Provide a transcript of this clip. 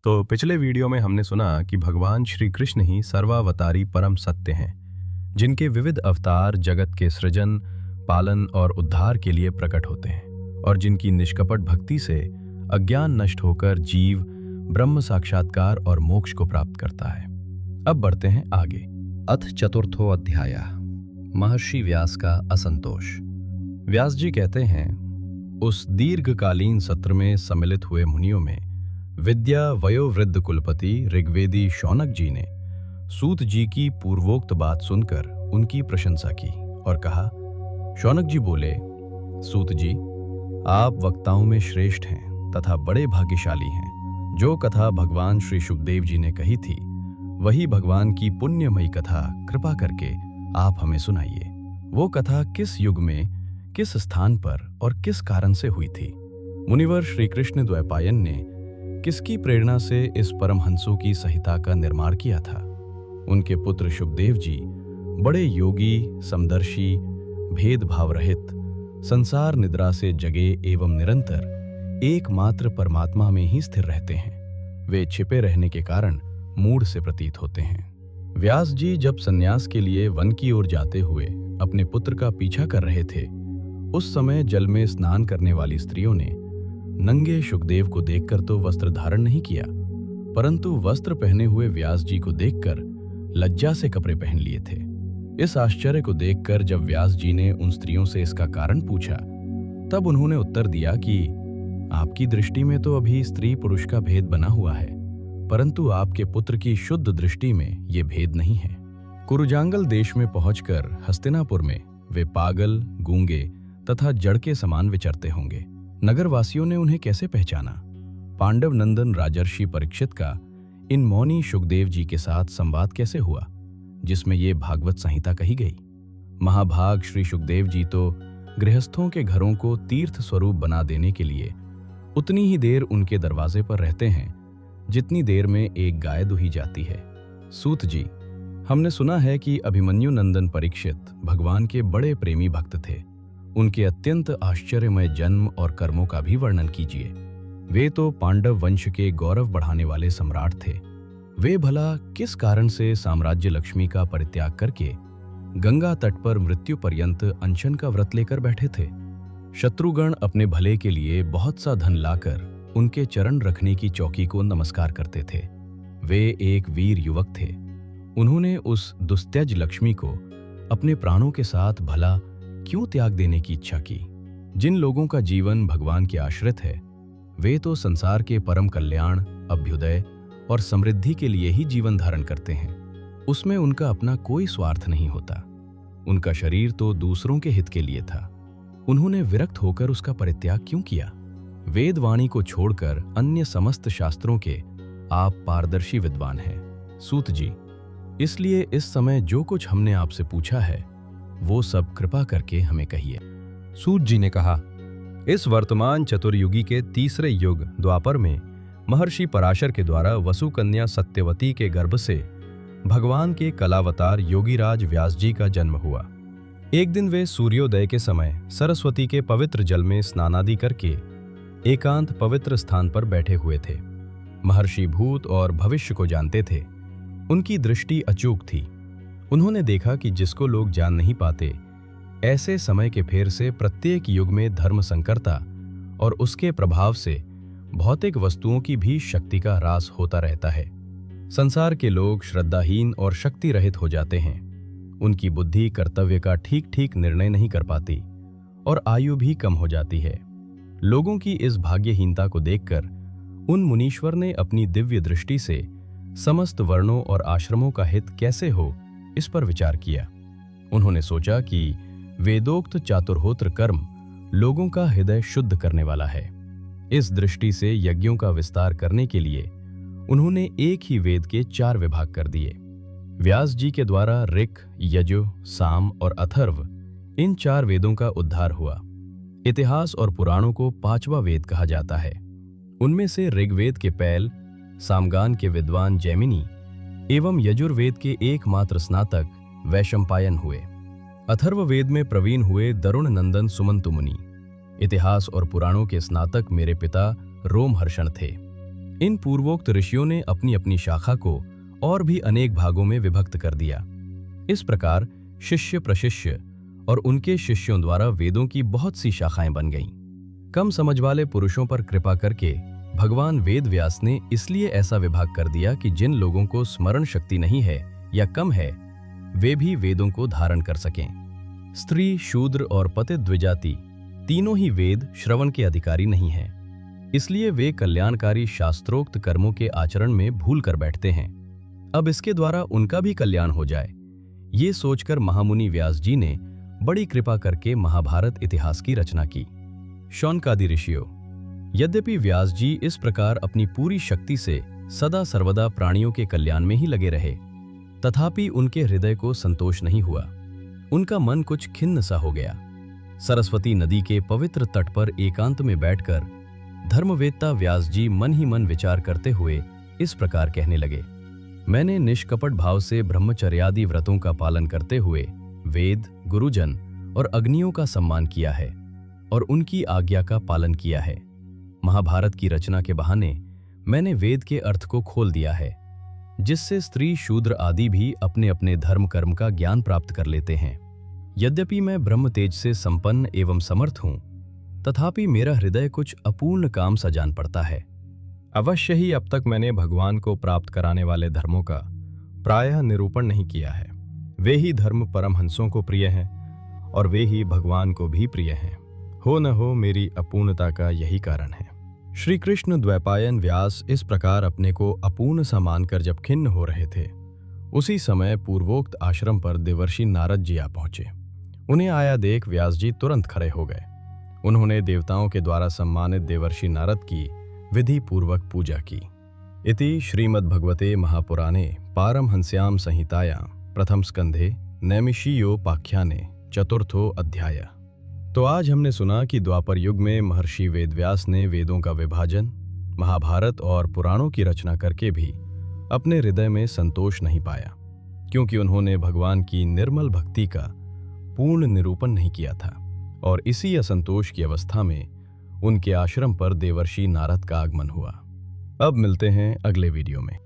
तो पिछले वीडियो में हमने सुना कि भगवान श्री कृष्ण ही सर्वावतारी परम सत्य हैं, जिनके विविध अवतार जगत के सृजन, पालन और उद्धार के लिए प्रकट होते हैं और जिनकी निष्कपट भक्ति से अज्ञान नष्ट होकर जीव ब्रह्म साक्षात्कार और मोक्ष को प्राप्त करता है। अब बढ़ते हैं आगे। अथ चतुर्थो अध्यायः महर्षि व्यास का असंतोष। व्यास जी कहते हैं, उस दीर्घकालीन सत्र में सम्मिलित हुए मुनियों में विद्या वयोवृद्ध कुलपति ऋग्वेदी शौनक जी ने सूत जी की पूर्वोक्त बात सुनकर उनकी प्रशंसा की और कहा। शौनक जी बोले, सूत जी, आप वक्ताओं में श्रेष्ठ हैं तथा बड़े भाग्यशाली हैं। जो कथा भगवान श्री शुकदेव जी ने कही थी, वही भगवान की पुण्यमयी कथा कृपा करके आप हमें सुनाइए। वो कथा किस युग में, किस स्थान पर और किस कारण से हुई थी? मुनिवर श्री कृष्ण द्वैपायन ने किसकी प्रेरणा से इस परमहंसों की संहिता का निर्माण किया था? उनके पुत्र शुकदेव जी बड़े योगी, समदर्शी, भेदभाव रहित, संसार निद्रा से जगे एवं निरंतर एकमात्र परमात्मा में ही स्थिर रहते हैं। वे छिपे रहने के कारण मूढ़ से प्रतीत होते हैं। व्यास जी जब सन्यास के लिए वन की ओर जाते हुए अपने पुत्र का पीछा कर रहे थे, उस समय जल में स्नान करने वाली स्त्रियों ने नंगे शुकदेव को देखकर तो वस्त्र धारण नहीं किया, परंतु वस्त्र पहने हुए व्यास जी को देखकर लज्जा से कपड़े पहन लिए थे। इस आश्चर्य को देखकर जब व्यास जी ने उन स्त्रियों से इसका कारण पूछा, तब उन्होंने उत्तर दिया कि आपकी दृष्टि में तो अभी स्त्री पुरुष का भेद बना हुआ है, परंतु आपके पुत्र की शुद्ध दृष्टि में ये भेद नहीं है। कुरुजांगल देश में पहुंचकर हस्तिनापुर में वे पागल, गूंगे तथा जड़ के समान विचरते होंगे। नगरवासियों ने उन्हें कैसे पहचाना? पांडव नंदन राजर्षि परीक्षित का इन मौनी शुकदेव जी के साथ संवाद कैसे हुआ, जिसमें ये भागवत संहिता कही गई? महाभाग श्री शुकदेव जी तो गृहस्थों के घरों को तीर्थ स्वरूप बना देने के लिए उतनी ही देर उनके दरवाजे पर रहते हैं जितनी देर में एक गाय दुही जाती है। सूत जी, हमने सुना है कि अभिमन्यु नंदन परीक्षित भगवान के बड़े प्रेमी भक्त थे। उनके अत्यंत आश्चर्यमय जन्म और कर्मों का भी वर्णन कीजिए। वे तो पांडव वंश के गौरव बढ़ाने वाले सम्राट थे। वे भला किस कारण से साम्राज्य लक्ष्मी का परित्याग करके गंगा तट पर मृत्यु पर्यंत अनशन का व्रत लेकर बैठे थे? शत्रुगण अपने भले के लिए बहुत सा धन लाकर उनके चरण रखने की चौकी को नमस्कार करते थे। वे एक वीर युवक थे। उन्होंने उस दुस्त्यज लक्ष्मी को अपने प्राणों के साथ भला क्यों त्याग देने की इच्छा की? जिन लोगों का जीवन भगवान के आश्रित है, वे तो संसार के परम कल्याण, अभ्युदय और समृद्धि के लिए ही जीवन धारण करते हैं। उसमें उनका अपना कोई स्वार्थ नहीं होता। उनका शरीर तो दूसरों के हित के लिए था। उन्होंने विरक्त होकर उसका परित्याग क्यों किया? वेदवाणी को छोड़कर अन्य समस्त शास्त्रों के आप पारदर्शी विद्वान हैं। सूत जी, इसलिए इस समय जो कुछ हमने आपसे पूछा है, वो सब कृपा करके हमें कहिए। सूत जी ने कहा, इस वर्तमान चतुर्युगी के तीसरे युग द्वापर में महर्षि पराशर के द्वारा वसुकन्या सत्यवती के गर्भ से भगवान के कलावतार योगीराज व्यास जी का जन्म हुआ। एक दिन वे सूर्योदय के समय सरस्वती के पवित्र जल में स्नानादि करके एकांत पवित्र स्थान पर बैठे हुए थे। महर्षि भूत और भविष्य को जानते थे। उनकी दृष्टि अचूक थी। उन्होंने देखा कि जिसको लोग जान नहीं पाते, ऐसे समय के फेर से प्रत्येक युग में धर्म संकरता और उसके प्रभाव से भौतिक वस्तुओं की भी शक्ति का ह्रास होता रहता है। संसार के लोग श्रद्धाहीन और शक्ति रहित हो जाते हैं। उनकी बुद्धि कर्तव्य का ठीक ठीक निर्णय नहीं कर पाती और आयु भी कम हो जाती है। लोगों की इस भाग्यहीनता को देखकर उन मुनीश्वर ने अपनी दिव्य दृष्टि से समस्त वर्णों और आश्रमों का हित कैसे हो, इस पर विचार किया। उन्होंने सोचा कि वेदोक्त चातुर्होत्र कर्म लोगों का हृदय शुद्ध करने वाला है। इस दृष्टि से यज्ञों का विस्तार करने के लिए उन्होंने एक ही वेद के 4 विभाग कर दिए। व्यास जी के द्वारा ऋक्, यजु, साम और अथर्व, इन 4 वेदों का उद्धार हुआ। इतिहास और पुराणों को 5वां वेद कहा जाता है। उनमें से ऋग्वेद के पैल, सामगान के विद्वान जैमिनी एवं यजुर्वेद के एकमात्र स्नातक वैशंपायन हुए। अथर्ववेद में प्रवीण हुए दरुण नंदन सुमंतु मुनि। इतिहास और पुराणों के स्नातक मेरे पिता रोमहर्षण थे। इन पूर्वोक्त ऋषियों ने अपनी अपनी शाखा को और भी अनेक भागों में विभक्त कर दिया। इस प्रकार शिष्य प्रशिष्य और उनके शिष्यों द्वारा वेदों की बहुत सी शाखाएं बन गईं। कम समझ वाले पुरुषों पर कृपा करके भगवान वेद व्यास ने इसलिए ऐसा विभाग कर दिया कि जिन लोगों को स्मरण शक्ति नहीं है या कम है, वे भी वेदों को धारण कर सकें। स्त्री, शूद्र और पतित द्विजाति तीनों ही वेद श्रवण के अधिकारी नहीं हैं, इसलिए वे कल्याणकारी शास्त्रोक्त कर्मों के आचरण में भूल कर बैठते हैं। अब इसके द्वारा उनका भी कल्याण हो जाए, ये सोचकर महामुनि व्यास जी ने बड़ी कृपा करके महाभारत इतिहास की रचना की। शौनकादि ऋषियों, यद्यपि व्यास जी इस प्रकार अपनी पूरी शक्ति से सदा सर्वदा प्राणियों के कल्याण में ही लगे रहे, तथापि उनके हृदय को संतोष नहीं हुआ। उनका मन कुछ खिन्न सा हो गया। सरस्वती नदी के पवित्र तट पर एकांत में बैठकर धर्मवेत्ता व्यास जी मन ही मन विचार करते हुए इस प्रकार कहने लगे। मैंने निष्कपट भाव से ब्रह्मचर्यादि व्रतों का पालन करते हुए वेद, गुरुजन और अग्नियों का सम्मान किया है और उनकी आज्ञा का पालन किया है। महाभारत की रचना के बहाने मैंने वेद के अर्थ को खोल दिया है, जिससे स्त्री, शूद्र आदि भी अपने अपने धर्म कर्म का ज्ञान प्राप्त कर लेते हैं। यद्यपि मैं ब्रह्म तेज से संपन्न एवं समर्थ हूं, तथापि मेरा हृदय कुछ अपूर्ण काम सा जान पड़ता है। अवश्य ही अब तक मैंने भगवान को प्राप्त कराने वाले धर्मों का प्रायः निरूपण नहीं किया है। वे ही धर्म परमहंसों को प्रिय हैं और वे ही भगवान को भी प्रिय हैं। हो न हो मेरी अपूर्णता का यही कारण है। श्री कृष्ण द्वैपायन व्यास इस प्रकार अपने को अपूर्ण सा मानकर जब खिन्न हो रहे थे, उसी समय पूर्वोक्त आश्रम पर देवर्षि नारद जी आ पहुंचे। उन्हें आया देख व्यास जी तुरंत खड़े हो गए। उन्होंने देवताओं के द्वारा सम्मानित देवर्षि नारद की विधि पूर्वक पूजा की। इति श्रीमद्भगवते महापुराणे पारमहंस्यां संहितायां प्रथम स्कंधे नैमिषीयोपाख्याने चतुर्थो अध्याय। तो आज हमने सुना कि द्वापर युग में महर्षि वेदव्यास ने वेदों का विभाजन, महाभारत और पुराणों की रचना करके भी अपने हृदय में संतोष नहीं पाया, क्योंकि उन्होंने भगवान की निर्मल भक्ति का पूर्ण निरूपण नहीं किया था। और इसी असंतोष की अवस्था में उनके आश्रम पर देवर्षि नारद का आगमन हुआ। अब मिलते हैं अगले वीडियो में।